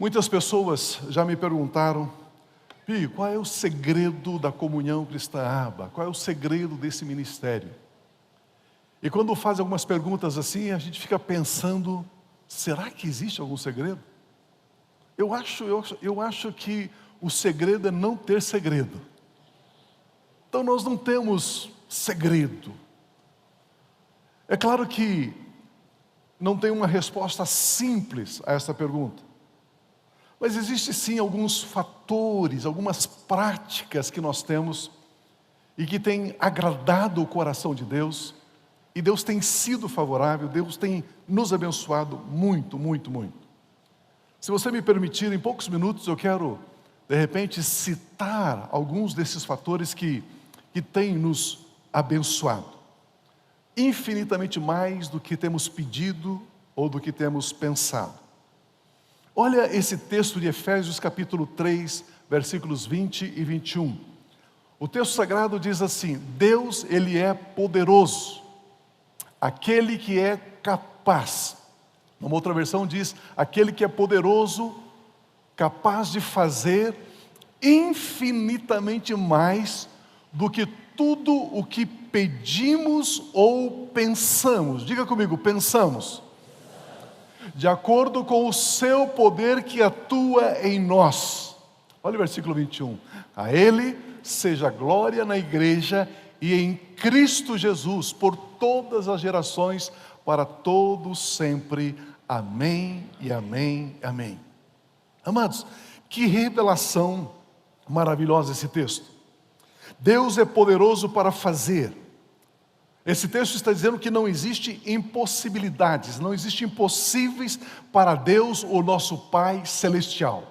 Muitas pessoas já me perguntaram: Pio, qual é o segredo da Comunhão Cristã Aba? Qual é o segredo desse ministério? E quando fazem algumas perguntas assim, a gente fica pensando: será que existe algum segredo? Eu acho que o segredo é não ter segredo. Então nós não temos segredo. É claro que não tem uma resposta simples a essa pergunta. Mas existem sim alguns fatores, algumas práticas que nós temos e que têm agradado o coração de Deus, e Deus tem sido favorável, Deus tem nos abençoado muito, muito, muito. Se você me permitir, em poucos minutos eu quero, de repente, citar alguns desses fatores que têm nos abençoado, infinitamente mais do que temos pedido ou do que temos pensado. Olha esse texto de Efésios capítulo 3, versículos 20 e 21. O texto sagrado diz assim: Deus, Ele é poderoso, aquele que é capaz. Uma outra versão diz: aquele que é poderoso, capaz de fazer infinitamente mais do que tudo o que pedimos ou pensamos. Diga comigo, pensamos. De acordo com o seu poder que atua em nós. Olha o versículo 21. A Ele seja glória na igreja e em Cristo Jesus, por todas as gerações, para todos sempre. Amém e amém, amém. Amados, que revelação maravilhosa esse texto. Deus é poderoso para fazer. Esse texto está dizendo que não existe impossibilidades, não existe impossíveis para Deus, o nosso Pai Celestial.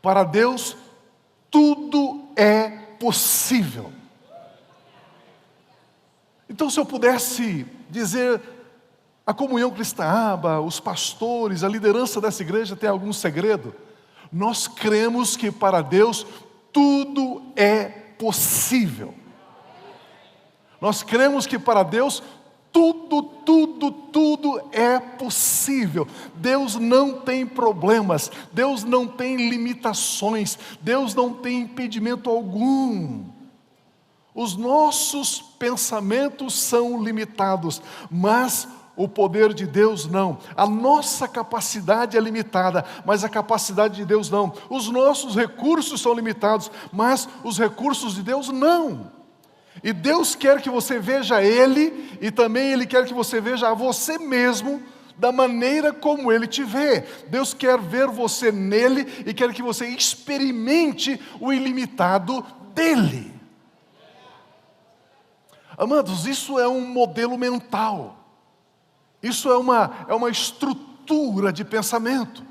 Para Deus, tudo é possível. Então, se eu pudesse dizer, a Comunhão Cristã Aba, os pastores, a liderança dessa igreja tem algum segredo? Nós cremos que para Deus tudo é possível. Nós cremos que para Deus tudo é possível. Deus não tem problemas, Deus não tem limitações, Deus não tem impedimento algum. Os nossos pensamentos são limitados, mas o poder de Deus não. A nossa capacidade é limitada, mas a capacidade de Deus não. Os nossos recursos são limitados, mas os recursos de Deus não. E Deus quer que você veja Ele, e também Ele quer que você veja a você mesmo da maneira como Ele te vê. Deus quer ver você nele e quer que você experimente o ilimitado dEle. Amados, isso é um modelo mental. Isso é uma estrutura de pensamento.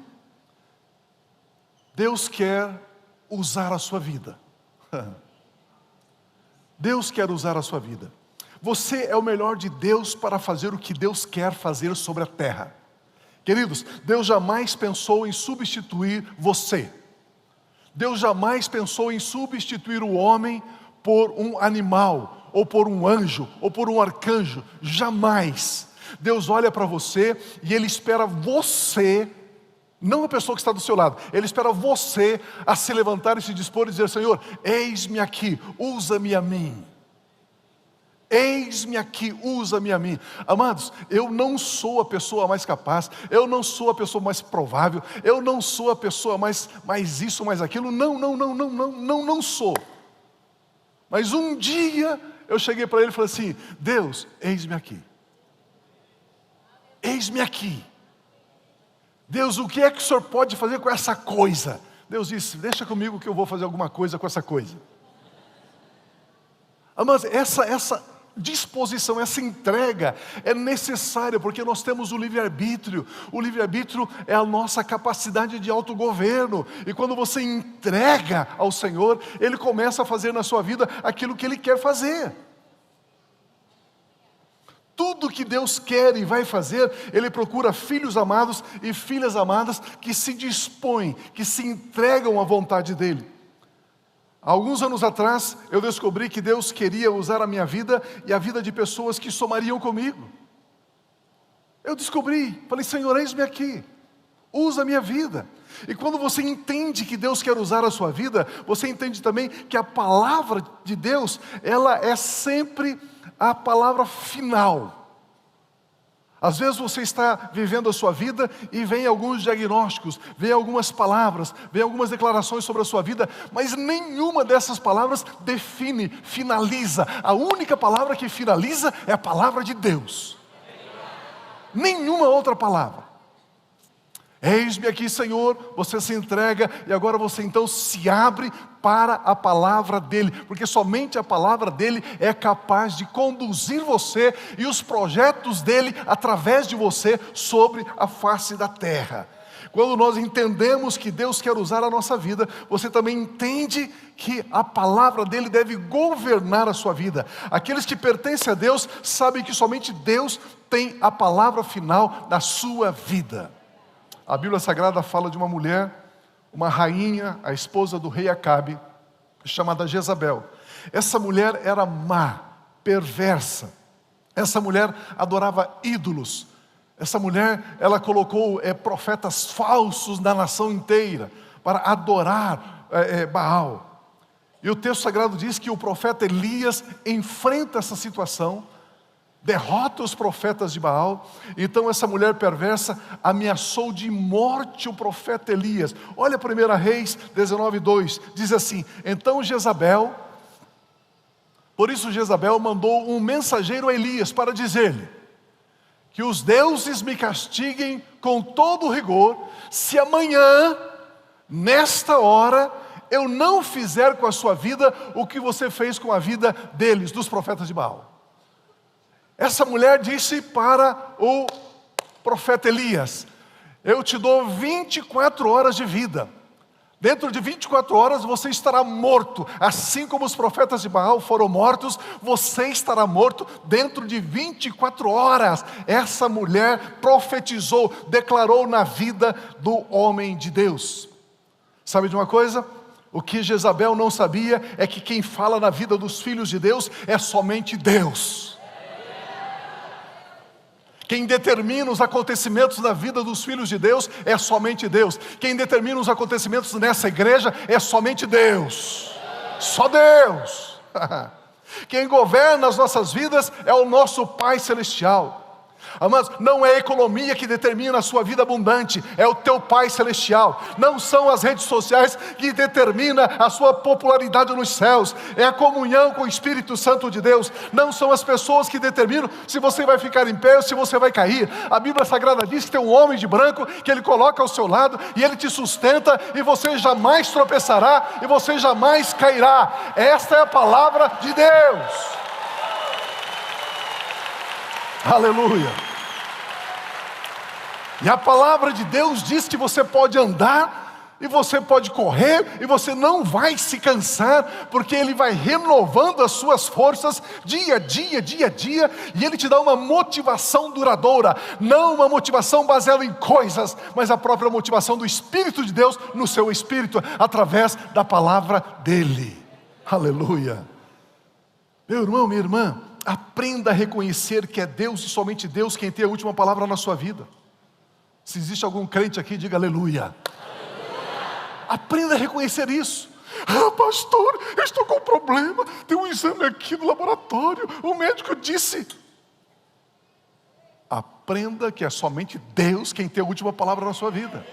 Deus quer usar a sua vida. Deus quer usar a sua vida. Você é o melhor de Deus para fazer o que Deus quer fazer sobre a terra. Queridos, Deus jamais pensou em substituir você. Deus jamais pensou em substituir o homem por um animal, ou por um anjo, ou por um arcanjo. Jamais. Deus olha para você e Ele espera você, não a pessoa que está do seu lado, Ele espera você a se levantar e se dispor e dizer: Senhor, eis-me aqui, usa-me a mim. Eis-me aqui, usa-me a mim. Amados, eu não sou a pessoa mais capaz, eu não sou a pessoa mais provável, eu não sou a pessoa mais isso, mais aquilo. Não sou. Mas um dia eu cheguei para Ele e falei assim: Deus, eis-me aqui. Eis-me aqui. Deus, o que é que o Senhor pode fazer com essa coisa? Deus disse: deixa comigo que eu vou fazer alguma coisa com essa coisa. Mas essa disposição, essa entrega é necessária, porque nós temos o livre-arbítrio. O livre-arbítrio é a nossa capacidade de autogoverno. E quando você entrega ao Senhor, Ele começa a fazer na sua vida aquilo que Ele quer fazer. Tudo que Deus quer e vai fazer, Ele procura filhos amados e filhas amadas que se dispõem, que se entregam à vontade dEle. Há alguns anos atrás, eu descobri que Deus queria usar a minha vida e a vida de pessoas que somariam comigo. Eu descobri, falei: Senhor, eis-me aqui, usa a minha vida. E quando você entende que Deus quer usar a sua vida, você entende também que a palavra de Deus, ela é sempre a palavra final. Às vezes você está vivendo a sua vida e vem alguns diagnósticos, vem algumas palavras, vem algumas declarações sobre a sua vida, mas nenhuma dessas palavras define, finaliza. A única palavra que finaliza é a palavra de Deus. Nenhuma outra palavra. Eis-me aqui, Senhor, você se entrega e agora você então se abre para a palavra dEle, porque somente a palavra dEle é capaz de conduzir você e os projetos dEle através de você sobre a face da terra. Quando nós entendemos que Deus quer usar a nossa vida, você também entende que a palavra dEle deve governar a sua vida. Aqueles que pertencem a Deus sabem que somente Deus tem a palavra final na sua vida. A Bíblia Sagrada fala de uma mulher, uma rainha, a esposa do rei Acabe, chamada Jezabel. Essa mulher era má, perversa. Essa mulher adorava ídolos. Essa mulher, ela colocou profetas falsos na nação inteira para adorar Baal. E o texto sagrado diz que o profeta Elias enfrenta essa situação, derrota os profetas de Baal. Então essa mulher perversa ameaçou de morte o profeta Elias. Olha 1 Reis 19:2, diz assim: então Jezabel, por isso Jezabel mandou um mensageiro a Elias para dizer-lhe: que os deuses me castiguem com todo rigor, se amanhã, nesta hora, eu não fizer com a sua vida o que você fez com a vida deles, dos profetas de Baal. Essa mulher disse para o profeta Elias: eu te dou 24 horas de vida. Dentro de 24 horas você estará morto. Assim como os profetas de Baal foram mortos, você estará morto dentro de 24 horas. Essa mulher profetizou, declarou na vida do homem de Deus. Sabe de uma coisa? O que Jezabel não sabia é que quem fala na vida dos filhos de Deus é somente Deus. Quem determina os acontecimentos na vida dos filhos de Deus é somente Deus. Quem determina os acontecimentos nessa igreja é somente Deus. Só Deus. Quem governa as nossas vidas é o nosso Pai Celestial. Mas não é a economia que determina a sua vida abundante, é o teu Pai Celestial. Não são as redes sociais que determinam a sua popularidade nos céus, é a comunhão com o Espírito Santo de Deus. Não são as pessoas que determinam se você vai ficar em pé ou se você vai cair. A Bíblia Sagrada diz que tem um homem de branco que ele coloca ao seu lado e ele te sustenta, e você jamais tropeçará e você jamais cairá. Esta é a palavra de Deus. Aleluia. E a palavra de Deus diz que você pode andar e você pode correr e você não vai se cansar, porque Ele vai renovando as suas forças dia a dia, dia a dia, e Ele te dá uma motivação duradoura, não uma motivação baseada em coisas, mas a própria motivação do Espírito de Deus no seu espírito, através da palavra dEle. Aleluia. Meu irmão, minha irmã, aprenda a reconhecer que é Deus e somente Deus quem tem a última palavra na sua vida. Se existe algum crente aqui, diga aleluia. Aleluia. Aprenda a reconhecer isso. Ah, pastor, eu estou com um problema, tem um exame aqui no laboratório, o médico disse. Aprenda que é somente Deus quem tem a última palavra na sua vida.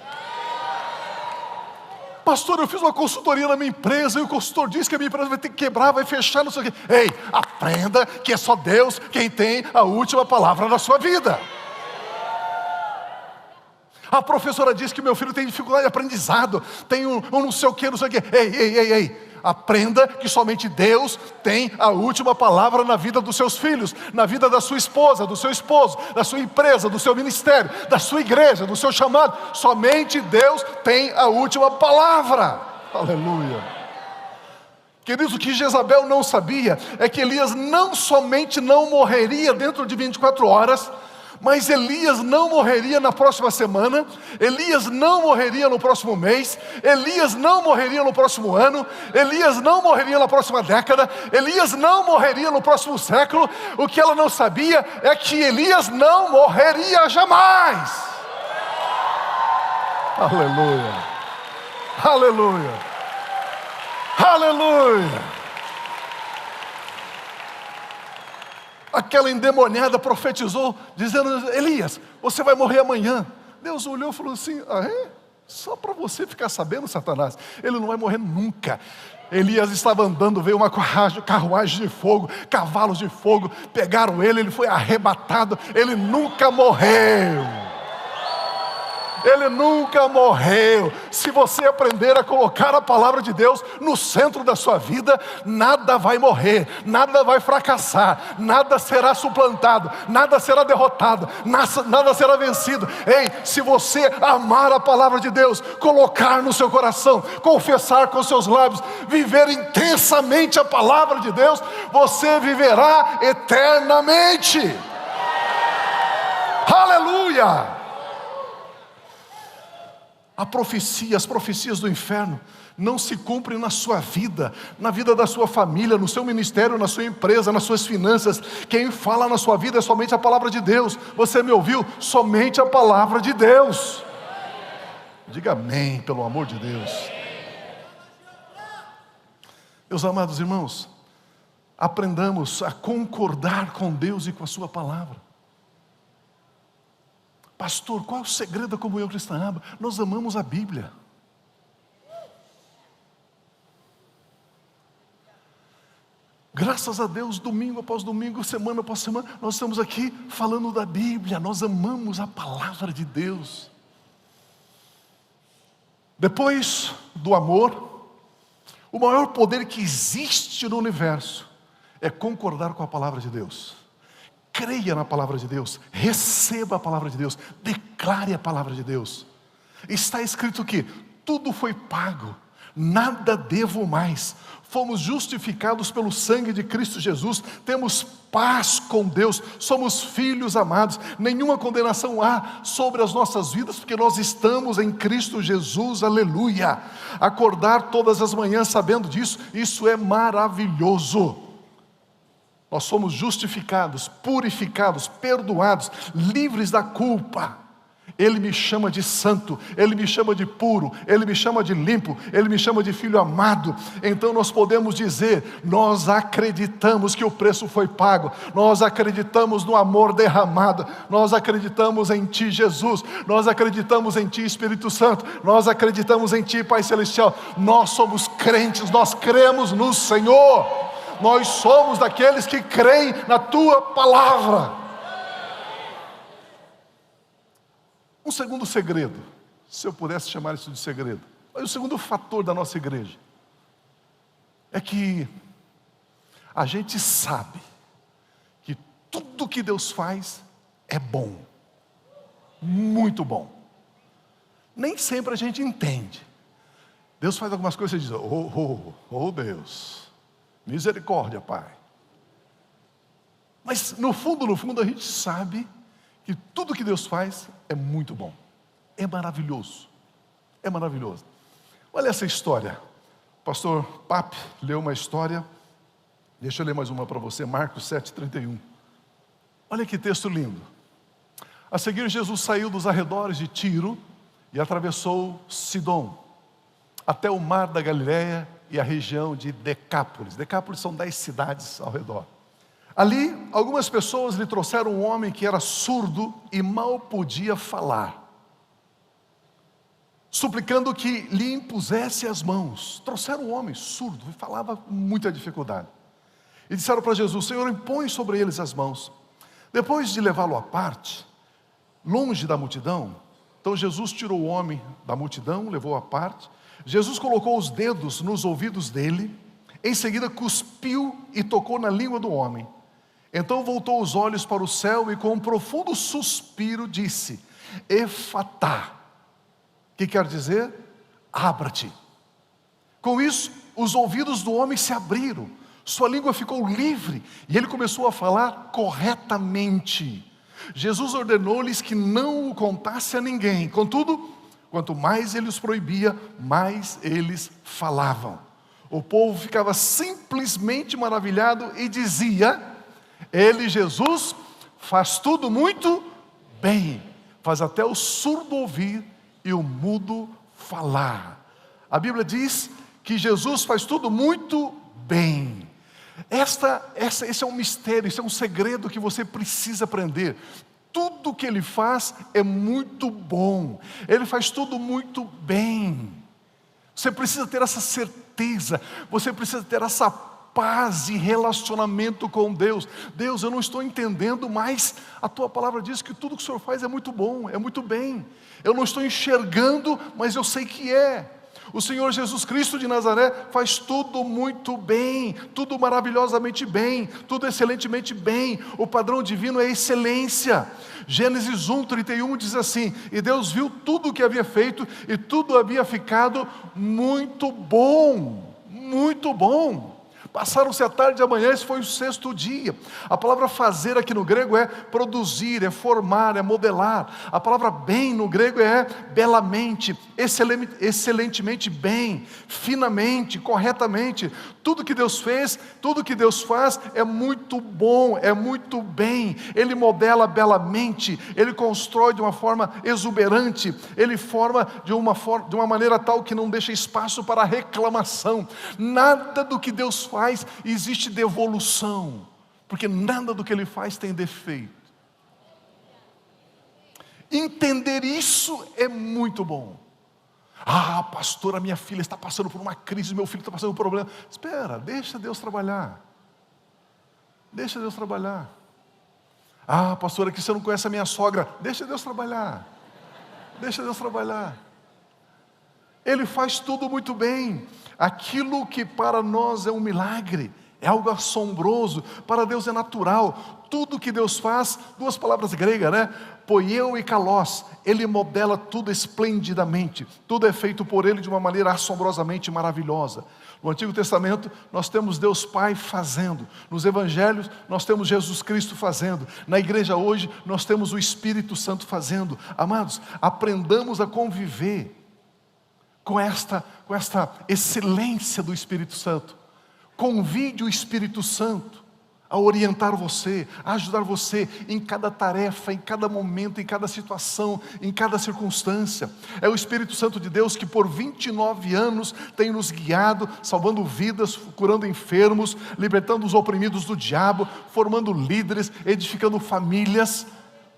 Pastor, eu fiz uma consultoria na minha empresa e o consultor disse que a minha empresa vai ter que quebrar, vai fechar, não sei o quê. Ei, aprenda que é só Deus quem tem a última palavra na sua vida. A professora disse que meu filho tem dificuldade de aprendizado, tem um não sei o quê, não sei o quê. Ei. Aprenda que somente Deus tem a última palavra na vida dos seus filhos, na vida da sua esposa, do seu esposo, da sua empresa, do seu ministério, da sua igreja, do seu chamado. Somente Deus tem a última palavra. Aleluia. Queridos, o que Jezabel não sabia é que Elias não somente não morreria dentro de 24 horas, mas Elias não morreria na próxima semana, Elias não morreria no próximo mês, Elias não morreria no próximo ano, Elias não morreria na próxima década, Elias não morreria no próximo século. O que ela não sabia é que Elias não morreria jamais. Aleluia. Aleluia! Aleluia! Aquela endemoniada profetizou, dizendo: Elias, você vai morrer amanhã. Deus olhou e falou assim: ah, é? Só para você ficar sabendo, Satanás, ele não vai morrer nunca. Elias estava andando, veio uma carruagem de fogo, cavalos de fogo, pegaram ele foi arrebatado, ele nunca morreu. Ele nunca morreu. Se você aprender a colocar a palavra de Deus no centro da sua vida, nada vai morrer, nada vai fracassar, nada será suplantado, nada será derrotado, nada será vencido. Ei, se você amar a palavra de Deus, colocar no seu coração, confessar com seus lábios, viver intensamente a palavra de Deus, você viverá eternamente. Aleluia! As profecias do inferno não se cumprem na sua vida, na vida da sua família, no seu ministério, na sua empresa, nas suas finanças. Quem fala na sua vida é somente a palavra de Deus. Você me ouviu? Somente a palavra de Deus. Diga amém, pelo amor de Deus. Meus amados irmãos, aprendamos a concordar com Deus e com a sua palavra. Pastor, qual é o segredo da comunhão cristã? Nós amamos a Bíblia. Graças a Deus, domingo após domingo, semana após semana, nós estamos aqui falando da Bíblia. Nós amamos a palavra de Deus. Depois do amor, o maior poder que existe no universo é concordar com a palavra de Deus. Creia na palavra de Deus, receba a palavra de Deus, declare a palavra de Deus. Está escrito que tudo foi pago, nada devo mais. Fomos justificados pelo sangue de Cristo Jesus, temos paz com Deus, somos filhos amados, nenhuma condenação há sobre as nossas vidas, porque nós estamos em Cristo Jesus, aleluia. Acordar todas as manhãs sabendo disso, isso é maravilhoso. Nós somos justificados, purificados, perdoados, livres da culpa. Ele me chama de santo, Ele me chama de puro, Ele me chama de limpo, Ele me chama de filho amado. Então nós podemos dizer, nós acreditamos que o preço foi pago, nós acreditamos no amor derramado, nós acreditamos em Ti, Jesus, nós acreditamos em Ti, Espírito Santo, nós acreditamos em Ti, Pai Celestial. Nós somos crentes, nós cremos no Senhor. Nós somos daqueles que creem na Tua palavra. Um segundo segredo, se eu pudesse chamar isso de segredo, mas o segundo fator da nossa igreja é que a gente sabe que tudo que Deus faz é bom, muito bom. Nem sempre a gente entende. Deus faz algumas coisas e diz: oh Deus, misericórdia, Pai. Mas no fundo a gente sabe que tudo que Deus faz é muito bom, é maravilhoso, é maravilhoso. Olha essa história, o pastor Pape leu uma história, deixa eu ler mais uma para você, Marcos 7,31. Olha que texto lindo. A seguir Jesus saiu dos arredores de Tiro e atravessou Sidom, até o mar da Galileia e a região de Decápolis. Decápolis são 10 cidades ao redor. Ali, algumas pessoas lhe trouxeram um homem que era surdo e mal podia falar, suplicando que lhe impusesse as mãos. Trouxeram um homem surdo e falava com muita dificuldade. E disseram para Jesus: Senhor, impõe sobre eles as mãos. Depois de levá-lo à parte, longe da multidão, então Jesus tirou o homem da multidão, levou-o à parte. Jesus colocou os dedos nos ouvidos dele, em seguida cuspiu e tocou na língua do homem. Então voltou os olhos para o céu e com um profundo suspiro disse: Efatá, que quer dizer? Abra-te. Com isso, os ouvidos do homem se abriram, sua língua ficou livre e ele começou a falar corretamente. Jesus ordenou-lhes que não o contasse a ninguém. Contudo, quanto mais ele os proibia, mais eles falavam. O povo ficava simplesmente maravilhado e dizia: Ele, Jesus, faz tudo muito bem, faz até o surdo ouvir e o mudo falar. A Bíblia diz que Jesus faz tudo muito bem. Esse é um mistério, esse é um segredo que você precisa aprender. Tudo que Ele faz é muito bom. Ele faz tudo muito bem. Você precisa ter essa certeza. Você precisa ter essa paz e relacionamento com Deus. Deus, eu não estou entendendo, mas a Tua palavra diz que tudo que o Senhor faz é muito bom, é muito bem. Eu não estou enxergando, mas eu sei que é. O Senhor Jesus Cristo de Nazaré faz tudo muito bem, tudo maravilhosamente bem, tudo excelentemente bem. O padrão divino é excelência. Gênesis 1:31 diz assim: e Deus viu tudo o que havia feito, e tudo havia ficado muito bom, muito bom. Passaram-se a tarde e a manhã, esse foi o 6º dia. A palavra fazer aqui no grego é produzir, é formar, é modelar. A palavra bem no grego é belamente, excelentemente bem, finamente, corretamente. Tudo que Deus fez, tudo que Deus faz é muito bom, é muito bem. Ele modela belamente, Ele constrói de uma forma exuberante, Ele forma de uma maneira tal que não deixa espaço para reclamação. Nada do que Deus faz existe devolução, porque nada do que Ele faz tem defeito. Entender isso é muito bom. Ah, pastor, a minha filha está passando por uma crise, meu filho está passando por um problema. Espera, deixa Deus trabalhar. Deixa Deus trabalhar. Ah, pastor, aqui você não conhece a minha sogra. Deixa Deus trabalhar. Deixa Deus trabalhar. Ele faz tudo muito bem. Aquilo que para nós é um milagre, é algo assombroso, para Deus é natural. Tudo que Deus faz, 2 palavras gregas, né? Poieu e kalós. Ele modela tudo esplendidamente. Tudo é feito por Ele de uma maneira assombrosamente maravilhosa. No Antigo Testamento nós temos Deus Pai fazendo. Nos Evangelhos nós temos Jesus Cristo fazendo. Na igreja hoje nós temos o Espírito Santo fazendo. Amados, aprendamos a conviver com esta excelência do Espírito Santo. Convide o Espírito Santo a orientar você, a ajudar você em cada tarefa, em cada momento, em cada situação, em cada circunstância. É o Espírito Santo de Deus que por 29 anos tem nos guiado, salvando vidas, curando enfermos, libertando os oprimidos do diabo, formando líderes, edificando famílias,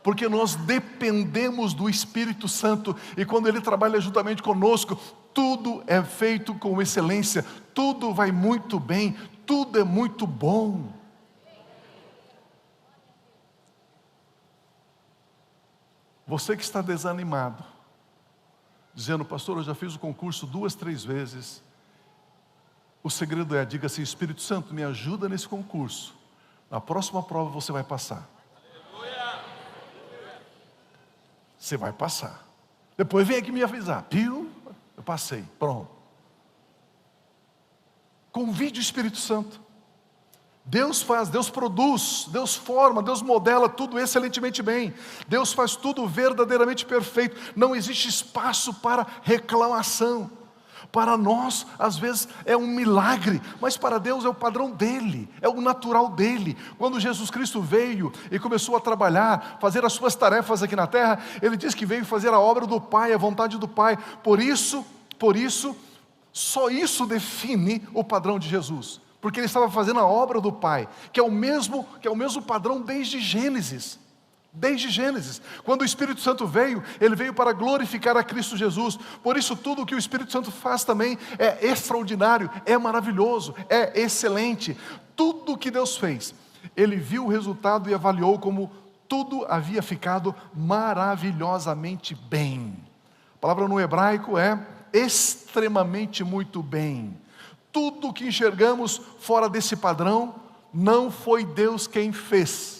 porque nós dependemos do Espírito Santo, e quando Ele trabalha juntamente conosco, tudo é feito com excelência, tudo vai muito bem, tudo é muito bom. Você que está desanimado, dizendo, pastor, eu já fiz o concurso 2, 3 vezes, o segredo é, diga assim, Espírito Santo, me ajuda nesse concurso, na próxima prova você vai passar. Você vai passar. Depois vem aqui me avisar. Viu? Eu passei. Pronto. Convide o Espírito Santo. Deus faz, Deus produz, Deus forma, Deus modela tudo excelentemente bem. Deus faz tudo verdadeiramente perfeito. Não existe espaço para reclamação. Para nós, às vezes, é um milagre, mas para Deus é o padrão dEle, é o natural dEle. Quando Jesus Cristo veio e começou a trabalhar, fazer as suas tarefas aqui na terra, Ele diz que veio fazer a obra do Pai, a vontade do Pai. Por isso, só isso define o padrão de Jesus, porque Ele estava fazendo a obra do Pai, que é o mesmo padrão desde Gênesis. Desde Gênesis, quando o Espírito Santo veio, Ele veio para glorificar a Cristo Jesus. Por isso tudo o que o Espírito Santo faz também é extraordinário, é maravilhoso, é excelente. Tudo o que Deus fez, Ele viu o resultado e avaliou como tudo havia ficado maravilhosamente bem. A palavra no hebraico é extremamente muito bem. Tudo o que enxergamos fora desse padrão, não foi Deus quem fez.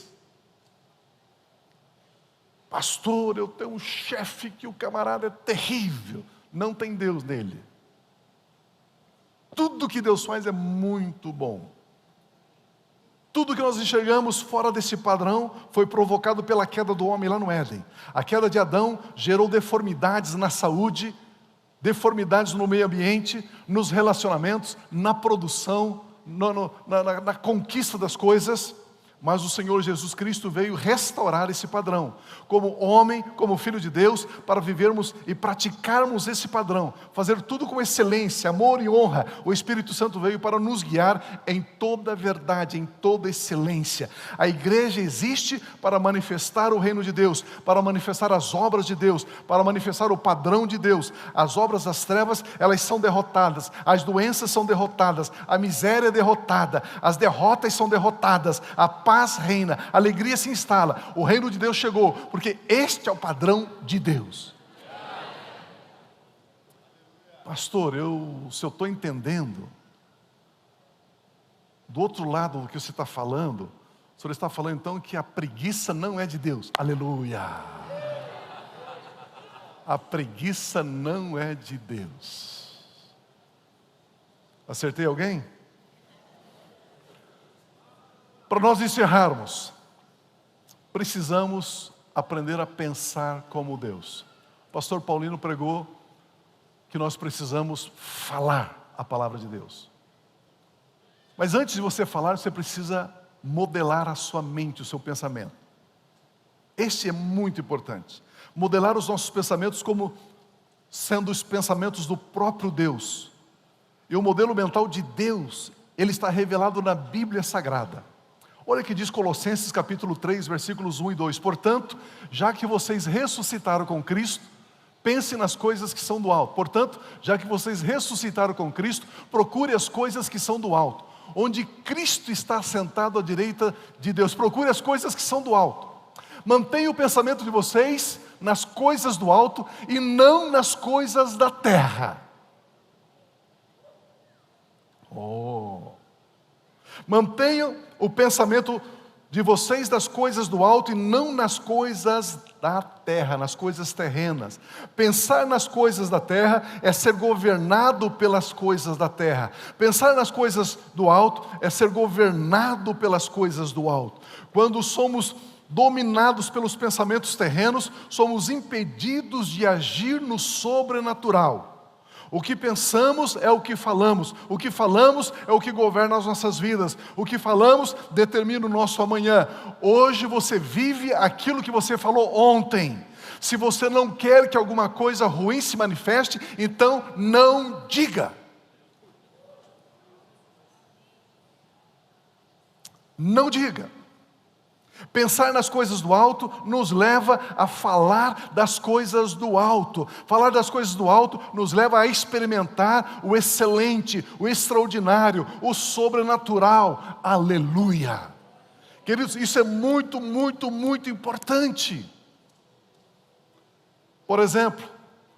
Pastor, eu tenho um chefe que o camarada é terrível. Não tem Deus nele. Tudo que Deus faz é muito bom. Tudo que nós enxergamos fora desse padrão foi provocado pela queda do homem lá no Éden. A queda de Adão gerou deformidades na saúde, deformidades no meio ambiente, nos relacionamentos, na produção, na conquista das coisas. Mas o Senhor Jesus Cristo veio restaurar esse padrão, como homem, como filho de Deus, para vivermos e praticarmos esse padrão, fazer tudo com excelência, amor e honra. O Espírito Santo veio para nos guiar em toda a verdade, em toda excelência. A igreja existe para manifestar o reino de Deus, para manifestar as obras de Deus, para manifestar o padrão de Deus. As obras das trevas, elas são derrotadas, as doenças são derrotadas, a miséria é derrotada, as derrotas são derrotadas, a paz reina, a alegria se instala, o reino de Deus chegou, porque este é o padrão de Deus. Pastor, se eu estou entendendo, do outro lado do que você está falando, o senhor está falando então que a preguiça não é de Deus. Aleluia! A preguiça não é de Deus. Acertei alguém? Para nós encerrarmos, precisamos aprender a pensar como Deus. O pastor Paulino pregou que nós precisamos falar a palavra de Deus. Mas antes de você falar, você precisa modelar a sua mente, o seu pensamento. Este é muito importante. Modelar os nossos pensamentos como sendo os pensamentos do próprio Deus. E o modelo mental de Deus, ele está revelado na Bíblia Sagrada. Olha o que diz Colossenses capítulo 3, versículos 1 e 2. Portanto, já que vocês ressuscitaram com Cristo, pensem nas coisas que são do alto. Portanto, já que vocês ressuscitaram com Cristo, procure as coisas que são do alto, onde Cristo está sentado à direita de Deus. Procure as coisas que são do alto. Mantenha o pensamento de vocês nas coisas do alto e não nas coisas da terra. Mantenham o pensamento de vocês das coisas do alto e não nas coisas da terra, nas coisas terrenas. Pensar nas coisas da terra é ser governado pelas coisas da terra. Pensar nas coisas do alto é ser governado pelas coisas do alto. Quando somos dominados pelos pensamentos terrenos, somos impedidos de agir no sobrenatural. O que pensamos é o que falamos é o que governa as nossas vidas, o que falamos determina o nosso amanhã. Hoje você vive aquilo que você falou ontem. Se você não quer que alguma coisa ruim se manifeste, então não diga. Não diga. Pensar nas coisas do alto nos leva a falar das coisas do alto. Falar das coisas do alto nos leva a experimentar o excelente, o extraordinário, o sobrenatural. Aleluia! Queridos, isso é muito, muito, muito importante. Por exemplo,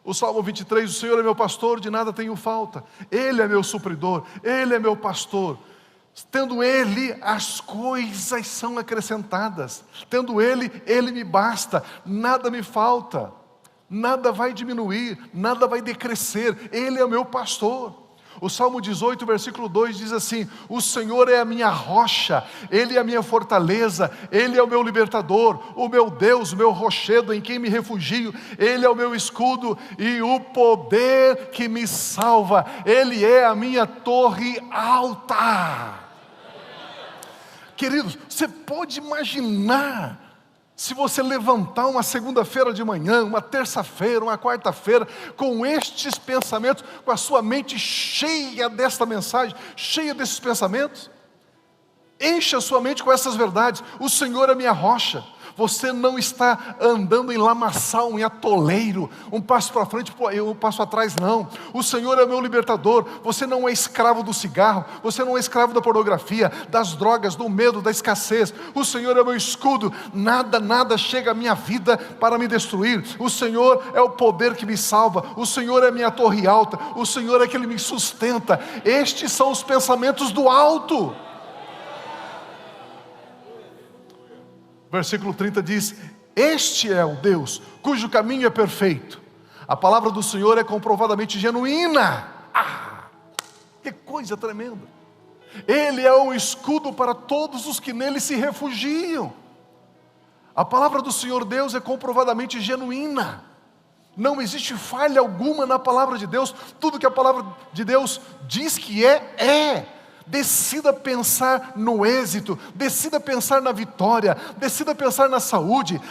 o Salmo 23, o Senhor é meu pastor, de nada tenho falta. Ele é meu supridor, Ele é meu pastor. Tendo Ele, as coisas são acrescentadas. Tendo Ele, Ele me basta. Nada me falta. Nada vai diminuir, nada vai decrescer. Ele é o meu pastor. O Salmo 18, versículo 2 diz assim: o Senhor é a minha rocha, Ele é a minha fortaleza, Ele é o meu libertador, o meu Deus, o meu rochedo em quem me refugio, Ele é o meu escudo e o poder que me salva, Ele é a minha torre alta. Queridos, você pode imaginar, se você levantar uma segunda-feira de manhã, uma terça-feira, uma quarta-feira, com estes pensamentos, com a sua mente cheia desta mensagem, cheia desses pensamentos, encha a sua mente com essas verdades. O Senhor é minha rocha. Você não está andando em lamaçal, em atoleiro, um passo para frente e um passo atrás, não. O Senhor é meu libertador. Você não é escravo do cigarro, você não é escravo da pornografia, das drogas, do medo, da escassez. O Senhor é meu escudo. Nada chega à minha vida para me destruir. O Senhor é o poder que me salva. O Senhor é minha torre alta. O Senhor é aquele que me sustenta. Estes são os pensamentos do alto. Versículo 30 diz: este é o Deus cujo caminho é perfeito. A palavra do Senhor é comprovadamente genuína. Que coisa tremenda. Ele é um escudo para todos os que nele se refugiam. A palavra do Senhor Deus é comprovadamente genuína. Não existe falha alguma na palavra de Deus. Tudo que a palavra de Deus diz que é. Decida pensar no êxito, decida pensar na vitória, decida pensar na saúde,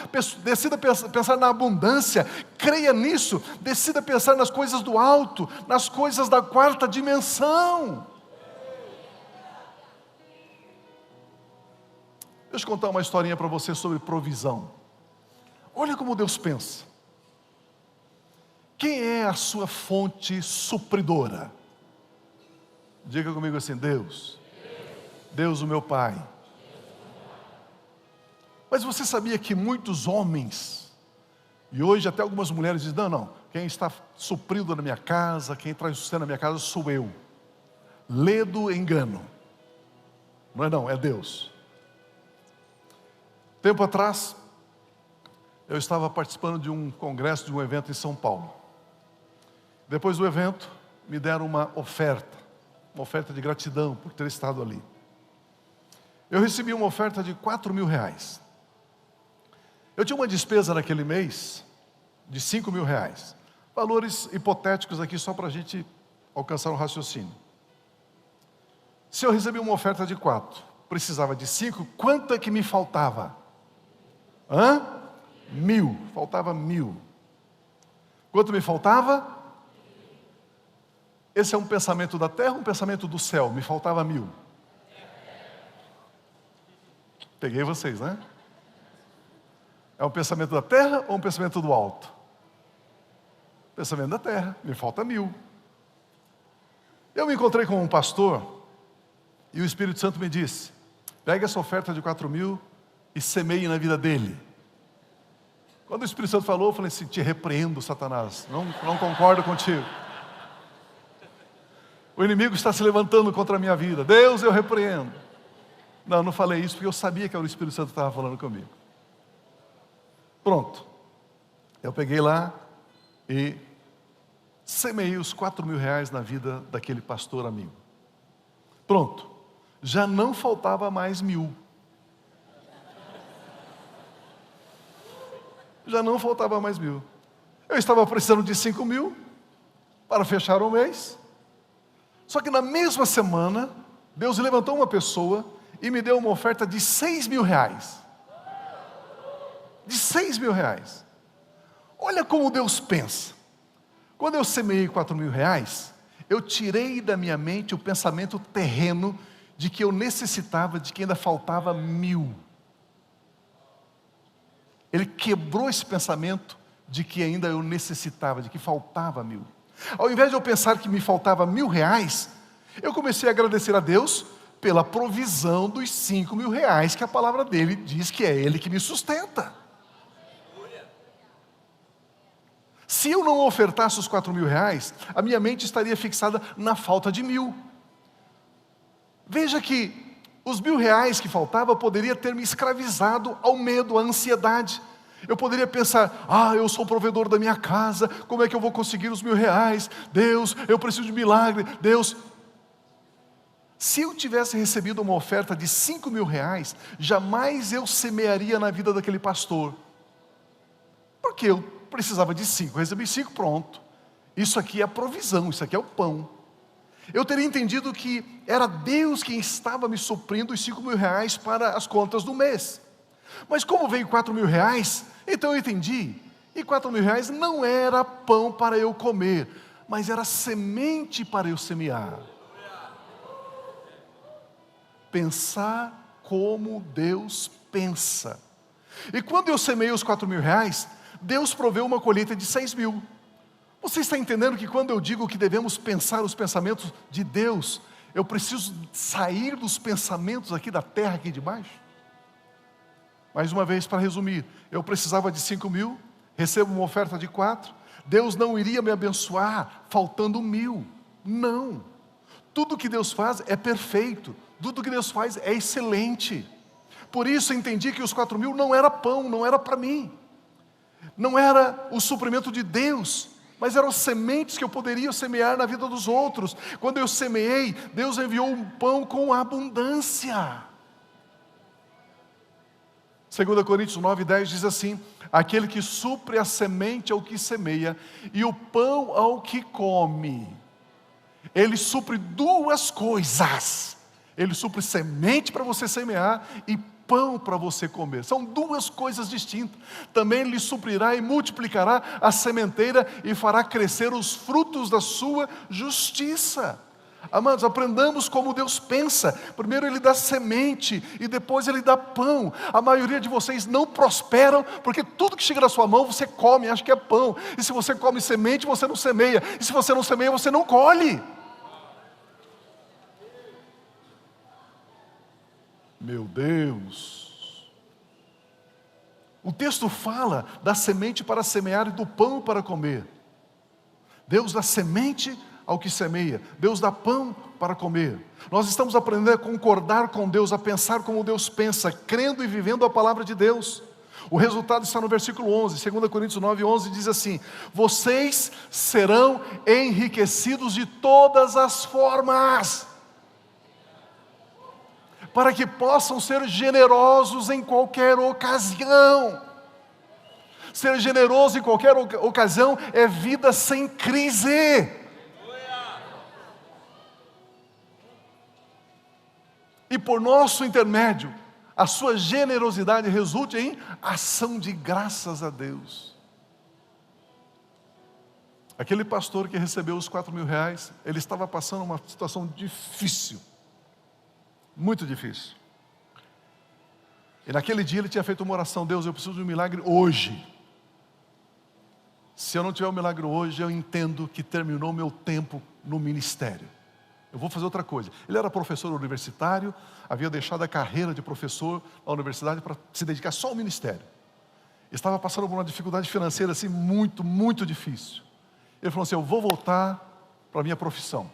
decida pensar na abundância. Creia nisso, decida pensar nas coisas do alto, nas coisas da quarta dimensão. Deixa eu contar uma historinha para você sobre provisão. Olha como Deus pensa. Quem é a sua fonte supridora? Diga comigo assim: Deus. Deus, o meu Pai. Mas você sabia que muitos homens, e hoje até algumas mulheres dizem: não, quem está suprido na minha casa, quem traz sustento na minha casa sou eu. Lê do engano. Não, é Deus. Tempo atrás, eu estava participando de um congresso, de um evento em São Paulo. Depois do evento, me deram uma oferta de gratidão por ter estado ali. Eu recebi uma oferta de R$4.000. Eu tinha uma despesa naquele mês de R$5.000. Valores hipotéticos aqui só para a gente alcançar um raciocínio. Se eu recebi uma oferta de 4, precisava de 5, quanto é que me faltava? 1.000, faltava 1.000. Quanto me faltava? Esse é um pensamento da terra ou um pensamento do céu? Me faltava 1.000. Peguei vocês, né? É um pensamento da terra ou um pensamento do alto? Pensamento da terra, me falta 1.000. Eu me encontrei com um pastor e o Espírito Santo me disse: pegue essa oferta de 4.000 e semeie na vida dele. Quando o Espírito Santo falou, eu falei assim: te repreendo, Satanás, não concordo contigo. O inimigo está se levantando contra a minha vida. Deus, eu repreendo. Não falei isso porque eu sabia que era o Espírito Santo que estava falando comigo. Pronto. Eu peguei lá e semeei os R$4.000 na vida daquele pastor amigo. Pronto. Já não faltava mais 1.000. Já não faltava mais 1.000. Eu estava precisando de 5.000 para fechar o mês. Só que na mesma semana, Deus levantou uma pessoa e me deu uma oferta de R$6.000. De R$6.000. Olha como Deus pensa. Quando eu semeei R$4.000, eu tirei da minha mente o pensamento terreno de que eu necessitava, de que ainda faltava 1.000. Ele quebrou esse pensamento de que ainda eu necessitava, de que faltava 1.000. Ao invés de eu pensar que me faltava R$1.000, eu comecei a agradecer a Deus pela provisão dos R$5.000, que a palavra dele diz que é Ele que me sustenta. Se eu não ofertasse os R$4.000, a minha mente estaria fixada na falta de 1.000. Veja que os R$1.000 que faltava poderia ter me escravizado ao medo, à ansiedade. Eu poderia pensar: eu sou o provedor da minha casa, como é que eu vou conseguir os R$1.000? Deus, eu preciso de milagre, Deus. Se eu tivesse recebido uma oferta de R$5.000, jamais eu semearia na vida daquele pastor. Porque eu precisava de 5, recebi 5, pronto. Isso aqui é a provisão, isso aqui é o pão. Eu teria entendido que era Deus quem estava me suprindo os R$5.000 para as contas do mês. Mas como veio R$4.000, então eu entendi. E R$4.000 não era pão para eu comer, mas era semente para eu semear. Pensar como Deus pensa. E quando eu semeei os R$4.000, Deus proveu uma colheita de 6.000. Você está entendendo que quando eu digo que devemos pensar os pensamentos de Deus, eu preciso sair dos pensamentos aqui da terra, aqui de baixo? Mais uma vez, para resumir, eu precisava de 5.000, recebo uma oferta de 4, Deus não iria me abençoar faltando 1.000. Não. Tudo que Deus faz é perfeito, tudo que Deus faz é excelente. Por isso eu entendi que os 4.000 não era pão, não era para mim. Não era o suprimento de Deus, mas eram sementes que eu poderia semear na vida dos outros. Quando eu semeei, Deus enviou um pão com abundância. 2 Coríntios 9:10 diz assim: aquele que supre a semente ao que semeia e o pão ao que come. Ele supre duas coisas. Ele supre semente para você semear e pão para você comer. São duas coisas distintas. Também lhe suprirá e multiplicará a sementeira e fará crescer os frutos da sua justiça. Amados, aprendamos como Deus pensa. Primeiro Ele dá semente e depois Ele dá pão. A maioria de vocês não prosperam porque tudo que chega na sua mão você come, acha que é pão. E se você come semente, você não semeia. E se você não semeia, você não colhe. Meu Deus! O texto fala da semente para semear e do pão para comer. Deus dá semente ao que semeia, Deus dá pão para comer. Nós estamos aprendendo a concordar com Deus, a pensar como Deus pensa, crendo e vivendo a palavra de Deus. O resultado está no versículo 11, 2 Coríntios 9, 11 diz assim: vocês serão enriquecidos de todas as formas, para que possam ser generosos em qualquer ocasião. Ser generoso em qualquer ocasião é vida sem crise. E por nosso intermédio, a sua generosidade resulte em ação de graças a Deus. Aquele pastor que recebeu os 4.000 reais, ele estava passando uma situação difícil. Muito difícil. E naquele dia ele tinha feito uma oração: Deus, eu preciso de um milagre hoje. Se eu não tiver um milagre hoje, eu entendo que terminou meu tempo no ministério. Eu vou fazer outra coisa. Ele era professor universitário, havia deixado a carreira de professor na universidade para se dedicar só ao ministério. Estava passando por uma dificuldade financeira assim muito, muito difícil. Ele falou assim: eu vou voltar para a minha profissão.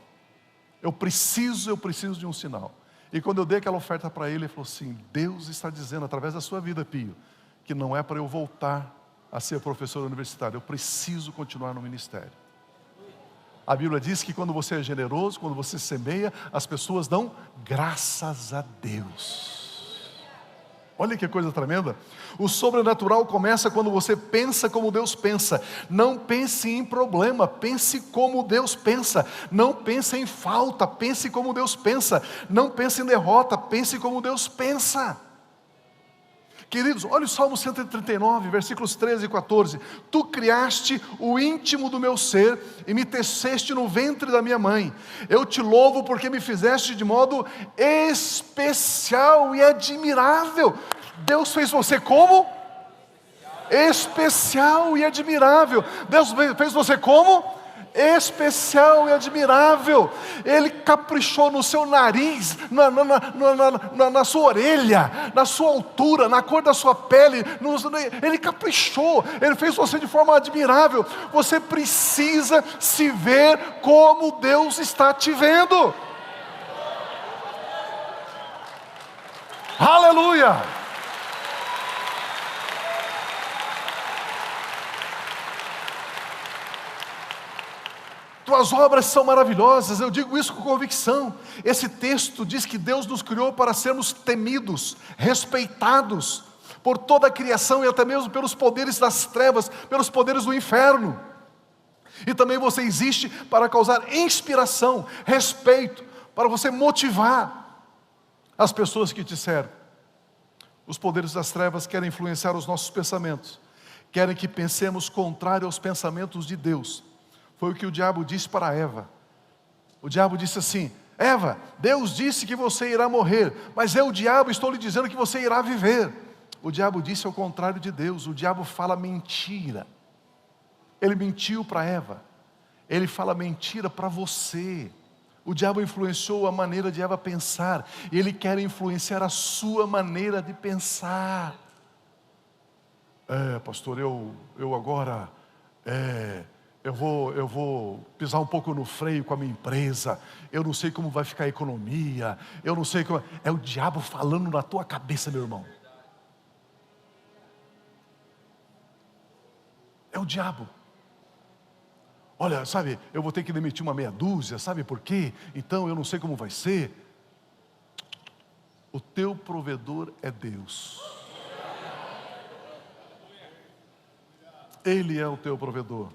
Eu preciso de um sinal. E quando eu dei aquela oferta para ele falou assim: Deus está dizendo através da sua vida, Pio, que não é para eu voltar a ser professor universitário, eu preciso continuar no ministério. A Bíblia diz que quando você é generoso, quando você semeia, as pessoas dão graças a Deus. Olha que coisa tremenda. O sobrenatural começa quando você pensa como Deus pensa. Não pense em problema, pense como Deus pensa. Não pense em falta, pense como Deus pensa. Não pense em derrota, pense como Deus pensa. Queridos, olha o Salmo 139, versículos 13 e 14. Tu criaste o íntimo do meu ser e me teceste no ventre da minha mãe. Eu te louvo porque me fizeste de modo especial e admirável. Deus fez você como? Especial e admirável. Deus fez você como? Especial e admirável. Ele caprichou no seu nariz, na sua orelha, na sua altura, na cor da sua pele. Ele caprichou, Ele fez você de forma admirável. Você precisa se ver como Deus está te vendo. Aleluia! Tuas obras são maravilhosas, eu digo isso com convicção. Esse texto diz que Deus nos criou para sermos temidos, respeitados por toda a criação e até mesmo pelos poderes das trevas, pelos poderes do inferno. E também você existe para causar inspiração, respeito, para você motivar as pessoas que te servem. Os poderes das trevas querem influenciar os nossos pensamentos, querem que pensemos contrário aos pensamentos de Deus. Foi o que o diabo disse para Eva. O diabo disse assim: Eva, Deus disse que você irá morrer, mas eu, o diabo, estou lhe dizendo que você irá viver. O diabo disse ao contrário de Deus. O diabo fala mentira. Ele mentiu para Eva. Ele fala mentira para você. O diabo influenciou a maneira de Eva pensar. E ele quer influenciar a sua maneira de pensar. Pastor, eu agora... Eu vou pisar um pouco no freio com a minha empresa. Eu não sei como vai ficar a economia. Eu não sei como... É o diabo falando na tua cabeça, meu irmão. É o diabo. Olha, sabe, eu vou ter que demitir uma meia dúzia, sabe por quê? Então eu não sei como vai ser. O teu provedor é Deus. Ele é o teu provedor.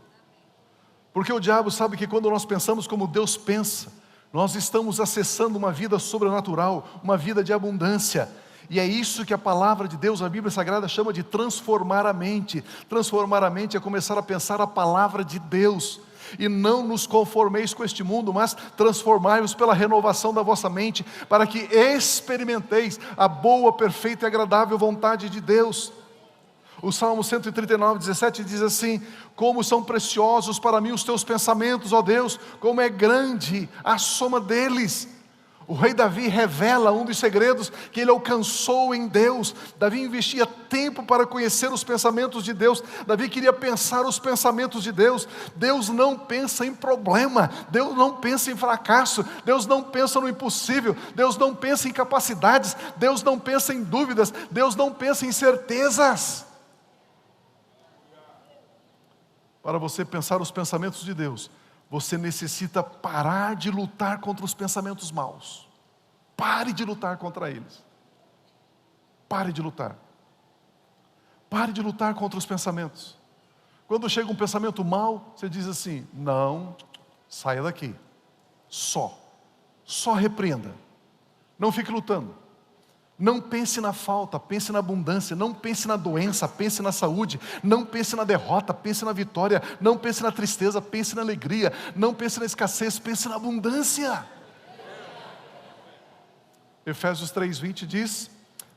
Porque o diabo sabe que quando nós pensamos como Deus pensa, Nós estamos acessando uma vida sobrenatural, uma vida de abundância. E é isso que a palavra de Deus, a Bíblia Sagrada, chama de transformar a mente. Transformar a mente é começar a pensar a palavra de Deus. E não nos conformeis com este mundo, mas transformai-vos pela renovação da vossa mente, para que experimenteis a boa, perfeita e agradável vontade de Deus. O Salmo 139, 17 diz assim: como são preciosos para mim os teus pensamentos, ó Deus, como é grande a soma deles. O rei Davi revela um dos segredos que ele alcançou em Deus. Davi investia tempo para conhecer os pensamentos de Deus. Davi queria pensar os pensamentos de Deus. Deus não pensa em problema, Deus não pensa em fracasso, Deus não pensa no impossível, Deus não pensa em capacidades, Deus não pensa em dúvidas, Deus não pensa em certezas. Para você pensar os pensamentos de Deus, você necessita parar de lutar contra os pensamentos maus. Pare de lutar contra eles. Pare de lutar. Pare de lutar contra os pensamentos. Quando chega um pensamento mau, você diz assim: não, saia daqui. Só repreenda. Não fique lutando. Não pense na falta, pense na abundância. Não pense na doença, pense na saúde. Não pense na derrota, pense na vitória. Não pense na tristeza, pense na alegria. Não pense na escassez, pense na abundância. Efésios 3:20 diz: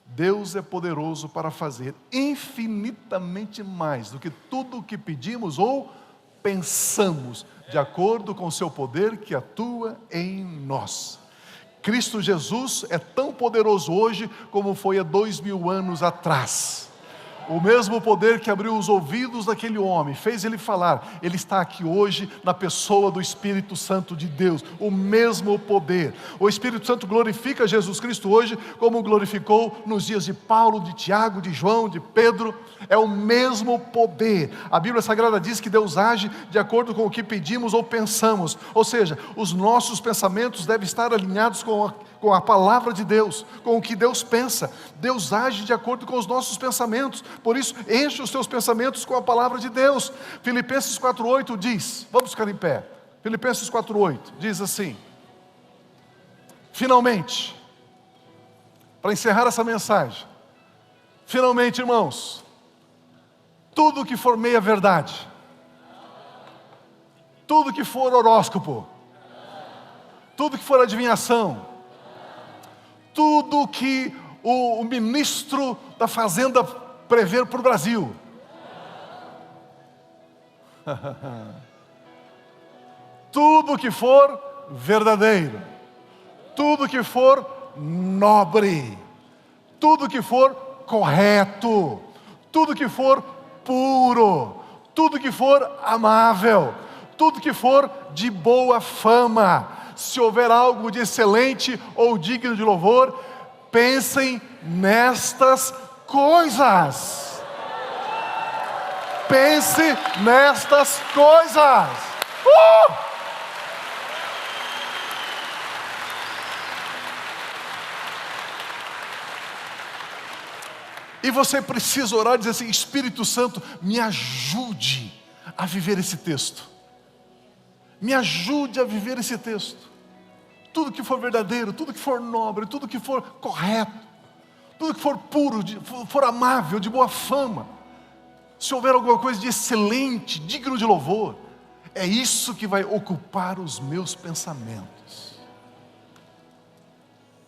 Deus é poderoso para fazer infinitamente mais do que tudo o que pedimos ou pensamos, de acordo com o seu poder que atua em nós. Cristo Jesus é tão poderoso hoje como foi há 2000 anos atrás. O mesmo poder que abriu os ouvidos daquele homem, fez ele falar, ele está aqui hoje na pessoa do Espírito Santo de Deus. O mesmo poder. O Espírito Santo glorifica Jesus Cristo hoje como glorificou nos dias de Paulo, de Tiago, de João, de Pedro. É o mesmo poder. A Bíblia Sagrada diz que Deus age de acordo com o que pedimos ou pensamos. Ou seja, os nossos pensamentos devem estar alinhados com a palavra de Deus, com o que Deus pensa. Deus age de acordo com os nossos pensamentos. Por isso, enche os teus pensamentos com a palavra de Deus. Filipenses 4:8 diz, vamos ficar em pé. Filipenses 4:8 diz assim: finalmente, para encerrar essa mensagem, finalmente, irmãos, tudo que for meia verdade, tudo que for horóscopo, tudo que for adivinhação, tudo que o ministro da Fazenda prever para o Brasil, tudo que for verdadeiro, tudo que for nobre, tudo que for correto, tudo que for puro, tudo que for amável, tudo que for de boa fama, se houver algo de excelente ou digno de louvor, pensem nestas coisas. Pense nestas coisas. E você precisa orar e dizer assim: Espírito Santo, me ajude a viver esse texto. Me ajude a viver esse texto. Tudo que for verdadeiro, tudo que for nobre, tudo que for correto, tudo que for puro, for amável, de boa fama, se houver alguma coisa de excelente, digno de louvor, é isso que vai ocupar os meus pensamentos.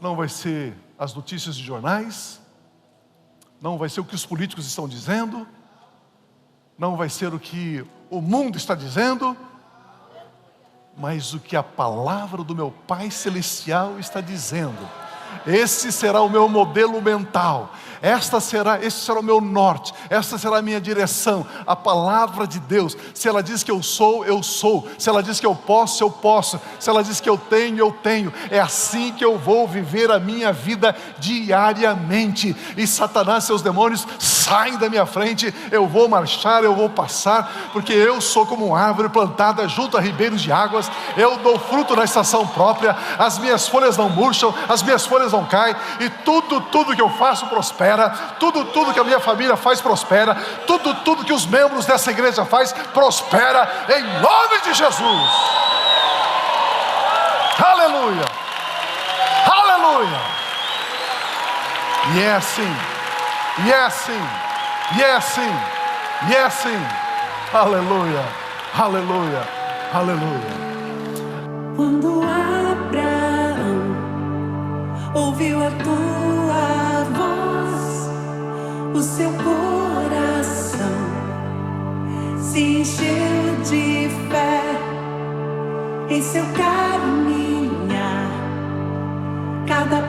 Não vai ser as notícias de jornais, não vai ser o que os políticos estão dizendo, não vai ser o que o mundo está dizendo, mas o que a palavra do meu Pai Celestial está dizendo. Esse será o meu modelo mental, esse será o meu norte, esta será a minha direção. A palavra de Deus, se ela diz que eu sou, eu sou. Se ela diz que eu posso, eu posso. Se ela diz que eu tenho, eu tenho. É assim que eu vou viver a minha vida diariamente. E Satanás e seus demônios saem da minha frente. Eu vou marchar, eu vou passar, porque eu sou como uma árvore plantada junto a ribeiros de águas. Eu dou fruto na estação própria. As minhas folhas não murcham, as minhas folhas não caem, e tudo que eu faço prospera, tudo que a minha família faz prospera, tudo que os membros dessa igreja faz prospera, em nome de Jesus. Aleluia! Aleluia! E é assim, e é assim, e é assim, e é assim. Aleluia! Aleluia! Aleluia! Quando Abraão ouviu a tua voz, o seu coração se encheu de fé em seu caminhar. Cada